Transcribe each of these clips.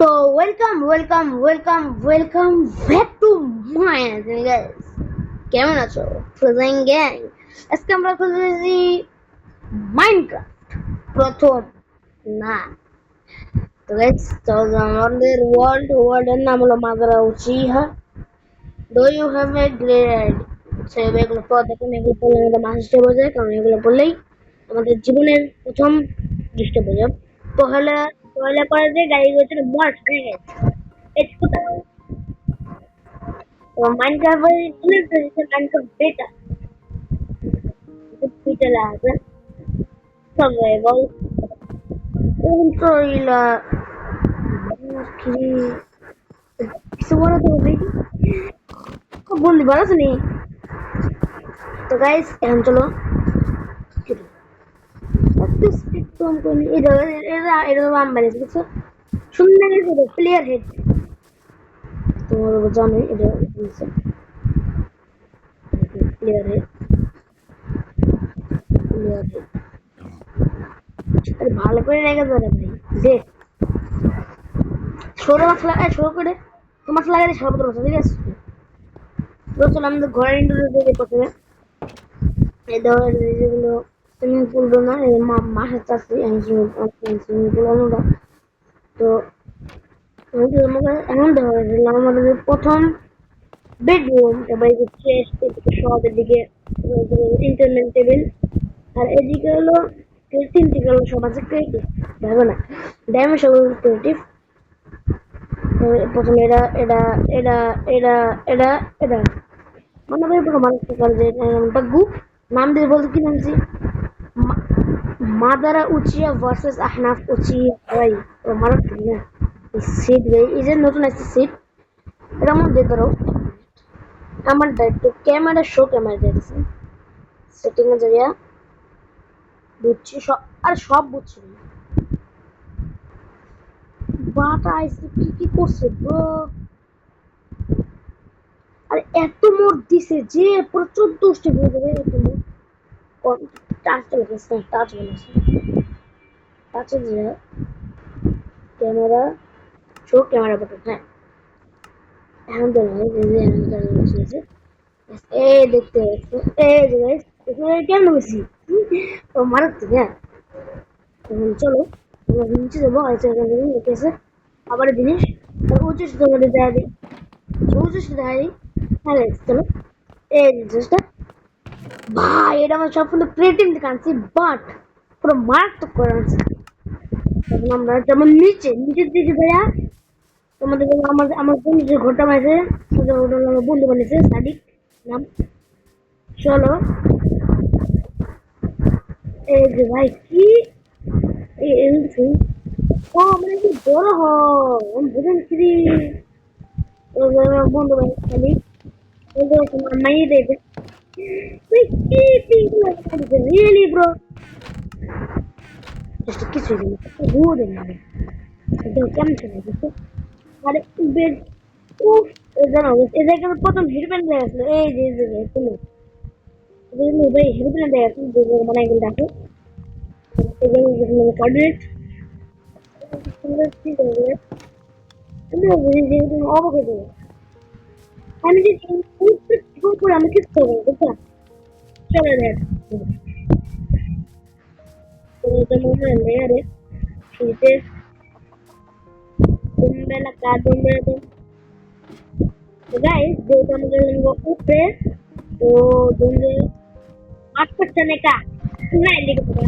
তো welcome back to my channel guys. কেমন আছো ফ্রোজেন গ্যাং? আজকে আমরা খেলতেছি মাইনক্রাফট প্রথম না। তো গাইস, তো আমাদের ওয়ার্ল্ডের নাম হলো Madara Uchiha. Do you have a great idea? সে এগুলো পড়া দেখুন, এগুলো পড়লে আমাদের মাস স্টেপ হয়ে যায়, কারণ এগুলো পড়লেই আমাদের জীবনের প্রথম স্টেপ হয়ে যায়। পহেলা পহেলা করে যে গাড়ি হচ্ছে মার্চ হয়ে গেছে। It's Minecraft is Minecraft beta. It's beta lab. Survival. Controller. কিছু বলো তো দেখি। বন্ধু ভালো আছো নি? তো গাইস, এখন চলো একটু স্পিড কম করি। এটা তো আমি বানিয়েছি, বুঝছো? সুন্দর করে প্লেয়ার হেড। তোমরা জানো এটা প্লেয়ার হেড। প্লেয়ার হেড ভালো করে রেখে দেবে ভাই। দে ছোট মাছ লাগাই, ছোট করে তো মাছ লাগাই সর্বত্র বসে, ঠিক আছে? তো চলো আমাদের ঘরের ইন্টারভিউ দিয়ে প্রথমে এই ধরনের যেগুলো সুইমিং পুল না, মাছের চাষি সুইমিং পুল আমরা। তো এমন দেখা গেছিলাম আমাদের প্রথম বেডরুম, তারপরে এই যে চেস্ট, এদিকে সব, এদিকে ইন্টারনেট টেবিল, আর এদিকে হলো তিনটি হলো সব আছে ক্রিয়েটিভ, ভালো না ডাইমেনশন ক্রিয়েটিভ। প্রথমে এটা এটা এটা এটা এটা এটা মনে হয় পুরো মানুষ যে নামটা গ্রুপ নাম দিয়ে বলতে কি নামছি, মাদারা উচিয়া ভার্সেস আহনাফ উচিয়া ভাই। ও মারাত না সিট ভাই, এই যে নতুন আছে সিট, এটার মধ্যে ধরো আমার দায়িত্ব ক্যামেরা শো ক্যামেরা দিয়েছে সেটিং এ যাইয়া বুঝছি সব, আর সব বুঝছি না। বাটা আইসি কি কি করছে তো, আর এত মোট দিছে যে পুরো 14টি হয়ে যাবে। এত মোট টাচ চলেছে, টাচ বলেছে টাচে যে ক্যামেরা শো ক্যামেরা বাটন, হ্যাঁ এখন তো এই দেখতে পাচ্ছ, এই যে গাইস এখানে কেন বসি ও মারাত্মক। হ্যাঁ এখন চলো আমরা নিচে যাবো, আচ্ছা এখান থেকে লিখেছে আবার জিনিস উঁচু তোমাদের দেখা দিই, উঁচু দেখা দিই। হ্যাঁ গাইস চলো এই জিনিসটা ভাই, এটা আমার সম্পূর্ণ ক্রিয়েটিভ দিকে আনছি, বাট পুরো মারাত্মক করে আনছি। এখন আমরা যেমন নিচের দিকে ভাইয়া তোমাদের আমার আমার বন্ধু যে ঘরটা বানিয়েছে, আমার বন্ধু বানিয়েছে সাদিক নাম। চলো এই যে ভাই কি এই ও মানে কি বড় হয় আমি বুঝেন কি আমার বন্ধু বানিয়েছে সাদিক, বন্ধু তোমার মাইয়ে দেবে তুই কি রিয়েলি ব্রো, জাস্ট কিছু দিন ঘুরে দেন না একদম কেমন ছিল বুঝছো। আরে বেড উফ, জানো এই জায়গায় প্রথম হিরোইন দেখা গেছিল, এই যে এই জায়গায় তুমি ভাই হিরোইন দেখা গেছিল মানে এগুলো দেখো এগুলো কোঅর্ডিনেট সুন্দর কি করবে আমি বুঝি যে তুমি অবাক হয়ে যাবে। আমি যে ঠিক করে আমি কিছু করবো বুঝছো। চলো দেখ এটা মনে হয় লেয়ারে শীতে dumbe la ca dumbe तो गाइस जो हम लोग ऊपर तो dumbe आठ पर चने का नहीं लिख पड़ा।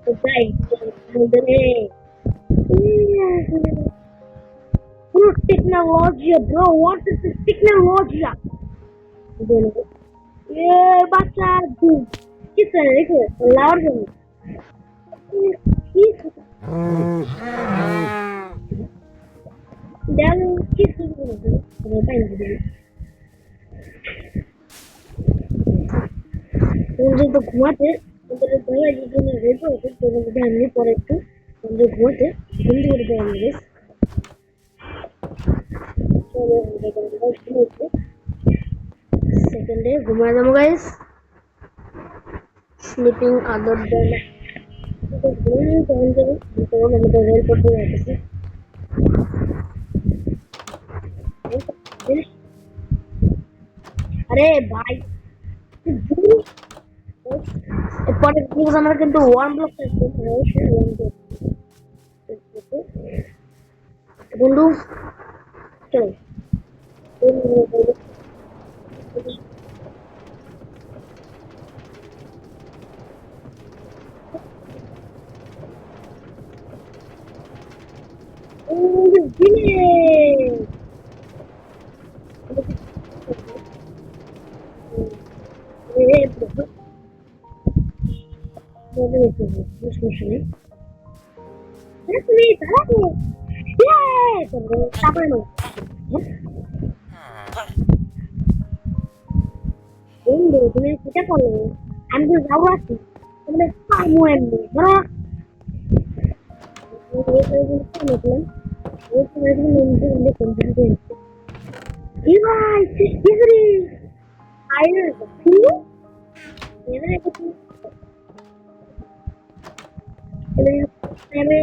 तो guys dumbe Bro, technology, bro. What is this technology? ये बच्चा किस तरह देखो लावर देख किस तो घुमाते रेटो तो ध्यान पड़े একটু ঘুমাতে হিন্দি করে দেয় আমাদের সেকেন্ডে ঘুমায় যাবো গাইস স্লিপিং আদার দেন তখন যাবো তখন আমি তো রেল করতে যাচ্ছি अरे भाई पटे प्लीज हमारे किंतु वन ब्लॉक करते हैं वन बंदू चलो مش مشكلة رسمي ثلاثة ياي تعبانة ini sebenarnya kita kalau ambil zawat sih sebenarnya kamu yang berat itu ini konfiden iya ini air ini ini itu ini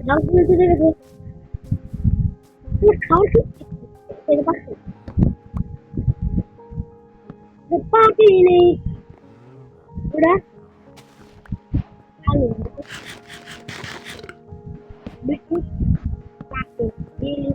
harus itu harus party ini udah halo bisnis party ini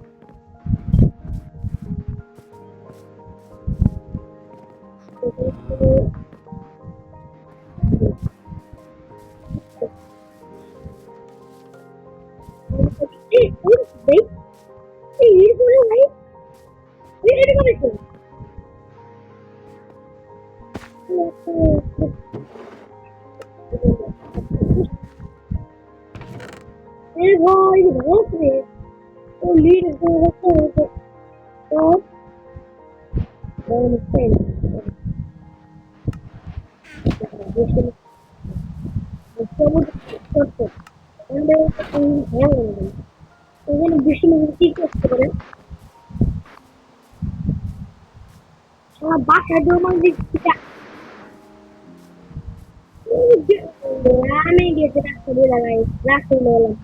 boy, what's this? Oh, lead is going to go. Baca dulu kita. Rame dia tidak sedih lagi. Langsung dalam.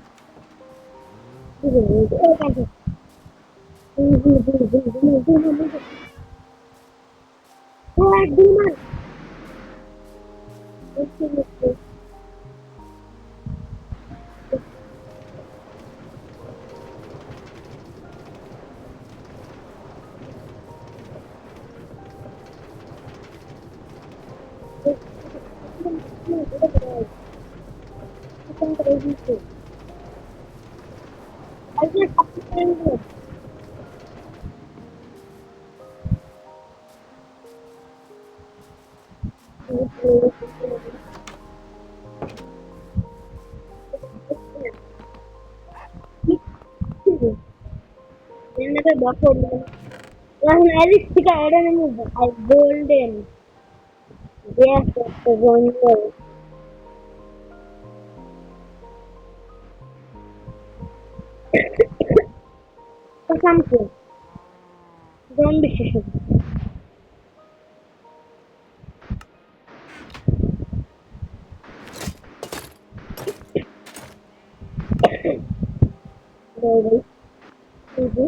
Never bottled. Eric Sika Eden is golden. Yes, that's the one word. For something. Don't be shy. Baby. Baby.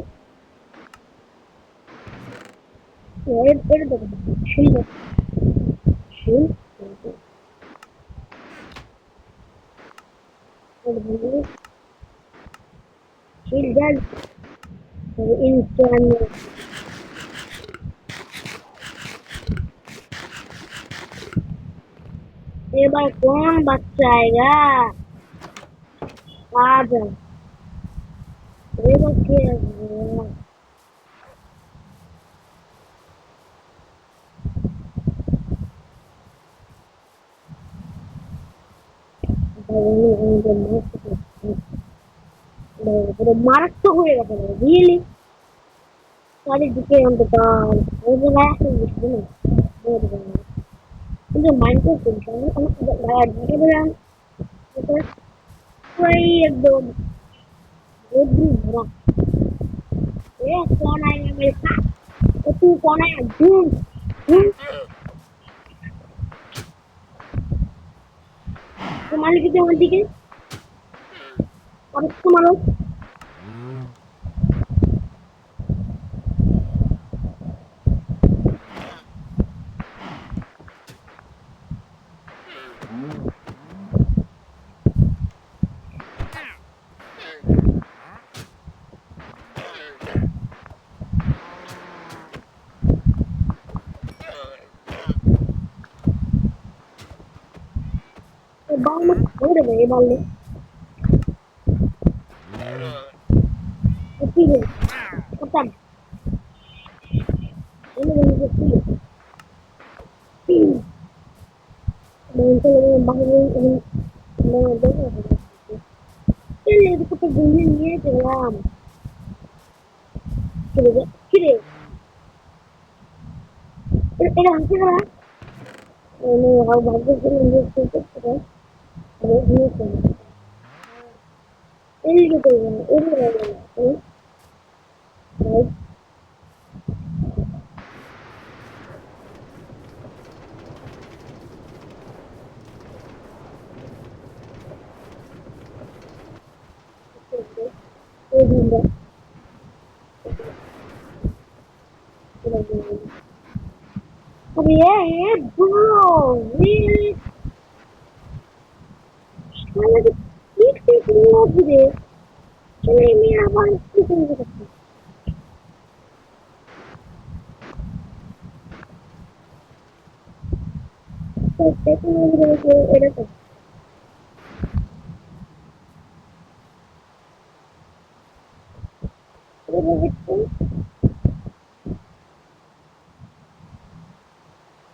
Where the shield? Shield? Shield guys. In camera. ये बार कौन बचाएगा? आ जा। ये बार क्या है? Pero marzo juega, pero really. Sorry, decay on the car. What was I asking this woman? In the Minecraft function, I'm not going because try the good bro. Yes, one I am a cat. The two one I am doing. মালিক কি আমার দিকে আর একটু মারো বাল মত ধরে দেবে বাল ঠিক আছে করতাম এনে বলি ঠিক আছে বলতে বাইরে দেখো এলে এদিকে তো গুলি নিয়ে গেলাম কিরে এটা হাসি করা এনে আর ভাগ্য করে নিজে করতে আরে নিয়ে চলে এদিকে তো এদিকে এই দিনটা আরে bro really শালা ঠিক ঠিক লোক রে চলে মেয়ে আবার কি করবে তো টেকনোলজি এটা তো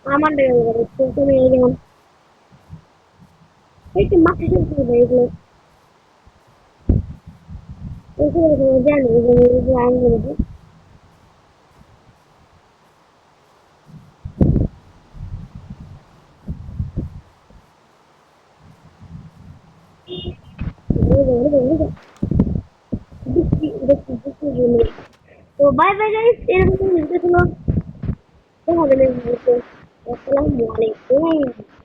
আমার তুমি এই যেমন এই যে মাঠে চলতে হবে এগুলো এগুলো জানো এগুলো আইন বলবো তো বাই বাই গাইস এরকম ভিডিও ছিল দেখা হবে নেক্সট ভিডিওতে আসসালামু আলাইকুম